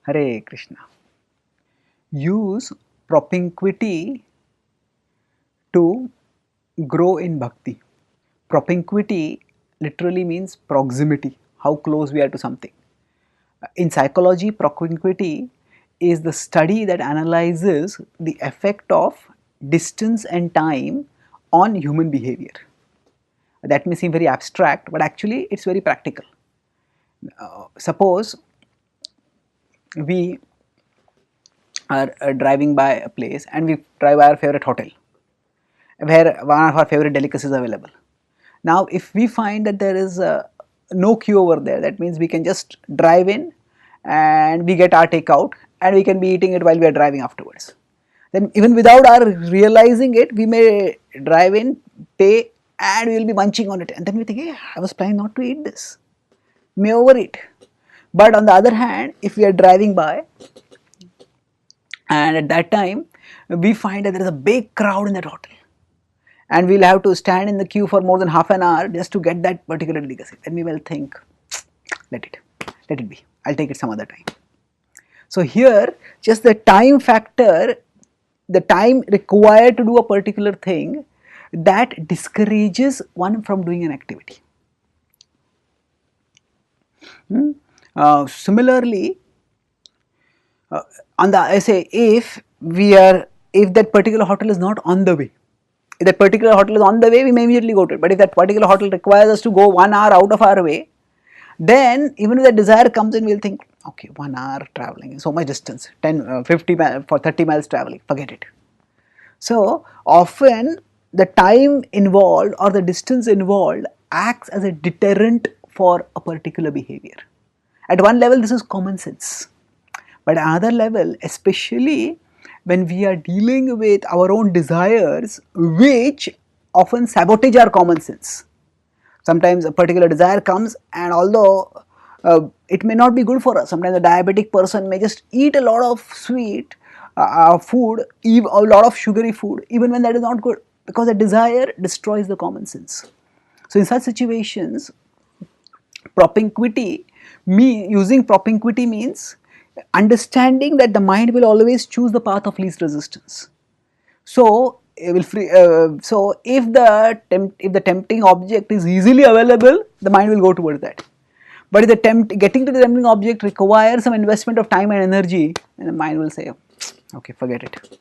Hare Krishna. Use propinquity to grow in bhakti. Propinquity literally means proximity, how close we are to something. In psychology, propinquity is the study that analyzes the effect of distance and time on human behavior. That may seem very abstract, but actually it's very practical. Suppose we are driving by a place and we drive by our favorite hotel where one of our favorite delicacies is available. Now if we find that there is no queue over there, that means we can just drive in and we get our takeout and we can be eating it while we are driving afterwards. Then even without our realizing it, we may drive in, pay, and we will be munching on it, and then we think, hey, I was planning not to eat this, may overeat. But on the other hand, if we are driving by and at that time we find that there is a big crowd in that hotel and we'll have to stand in the queue for more than half an hour just to get that particular delicacy, then we will think, let it be, I'll take it some other time. So here just the time factor, the time required to do a particular thing, that discourages one from doing an activity. Similarly, on the I say if that particular hotel is not on the way, if that particular hotel is on the way, we may immediately go to it. But if that particular hotel requires us to go 1 hour out of our way, then even if the desire comes in, we'll think, okay, 1 hour traveling, so much distance, 10, 50 for 30 miles traveling, forget it. So often the time involved or the distance involved acts as a deterrent for a particular behavior. At one level this is common sense, but at another level, especially when we are dealing with our own desires which often sabotage our common sense. Sometimes a particular desire comes and although it may not be good for us, sometimes a diabetic person may just eat a lot of sweet food, a lot of sugary food, even when that is not good, because the desire destroys the common sense. So in such situations, using propinquity means understanding that the mind will always choose the path of least resistance. So if the tempting object is easily available, the mind will go towards that. But if getting to the tempting object requires some investment of time and energy, then the mind will say, okay, forget it.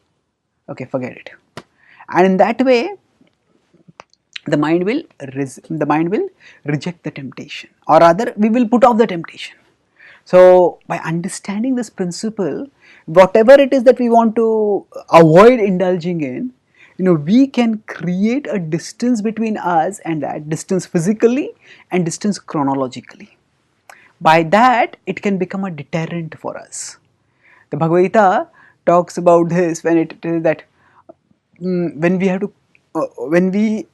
Okay, forget it. And in that way, the mind will reject the temptation, or rather we will put off the temptation. So by understanding this principle, whatever it is that we want to avoid indulging in, we can create a distance between us and that, distance physically and distance chronologically. By that it can become a deterrent for us. The Bhagavad Gita talks about this when it is that when we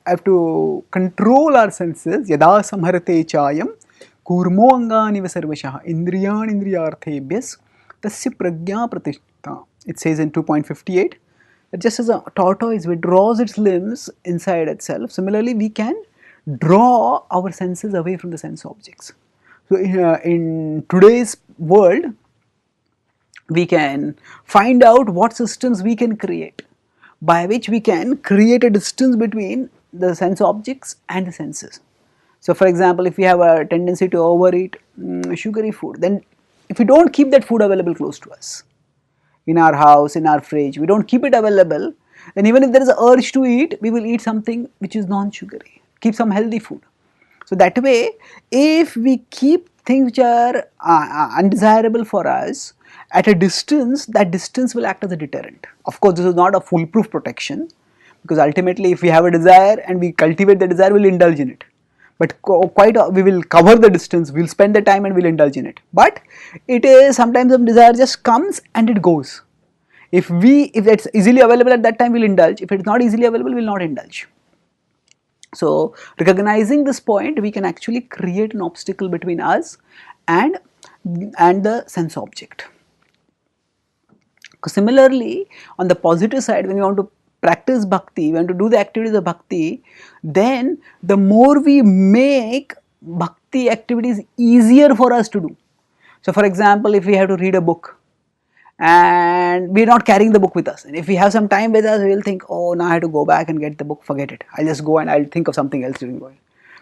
have to control our senses, yada samharate chayam kurmo angani vasarvashah indriyan indriyarthebhyas tasya prajna pratishtha. It says in 2.58 that just as a tortoise withdraws its limbs inside itself, similarly we can draw our senses away from the sense objects. So in today's world, we can find out what systems we can create by which we can create a distance between the sense objects and the senses. So for example, if we have a tendency to overeat sugary food, then if we don't keep that food available close to us, in our house, in our fridge, we don't keep it available, then even if there is an urge to eat, we will eat something which is non-sugary, keep some healthy food. So that way, if we keep things which are undesirable for us at a distance, that distance will act as a deterrent. Of course, this is not a foolproof protection, because ultimately if we have a desire and we cultivate the desire, we will indulge in it. But we will cover the distance, we will spend the time and we will indulge in it. But it is sometimes the desire just comes and it goes. If it's easily available at that time, we will indulge. If it is not easily available, we will not indulge. So recognizing this point, we can actually create an obstacle between us and the sense object. Similarly, on the positive side, when we want to practice bhakti, we want to do the activities of bhakti, then the more we make bhakti activities easier for us to do. So for example, if we have to read a book, and we're not carrying the book with us. And if we have some time with us, we will think, oh, now I have to go back and get the book, forget it. I'll just go and I'll think of something else during the while.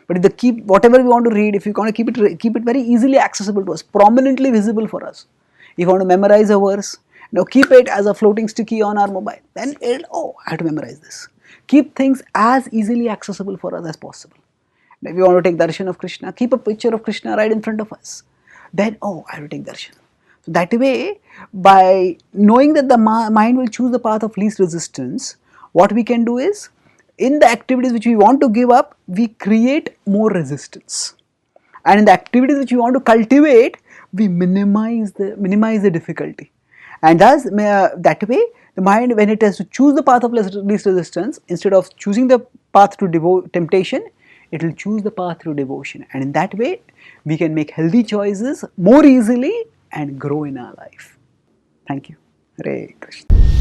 But if the keep whatever we want to read, if you want to keep it very easily accessible to us, prominently visible for us. If you want to memorize a verse, keep it as a floating sticky on our mobile. Then I have to memorize this. Keep things as easily accessible for us as possible. If you want to take darshan of Krishna, keep a picture of Krishna right in front of us. Then I have to take darshan. So that way, by knowing that the mind will choose the path of least resistance, what we can do is, in the activities which we want to give up, we create more resistance. And in the activities which we want to cultivate, we minimize the difficulty. And thus, that way, the mind, when it has to choose the path of least resistance, instead of choosing the path to temptation, it will choose the path through devotion. And in that way, we can make healthy choices more easily and grow in our life. Thank you. Hare Krishna.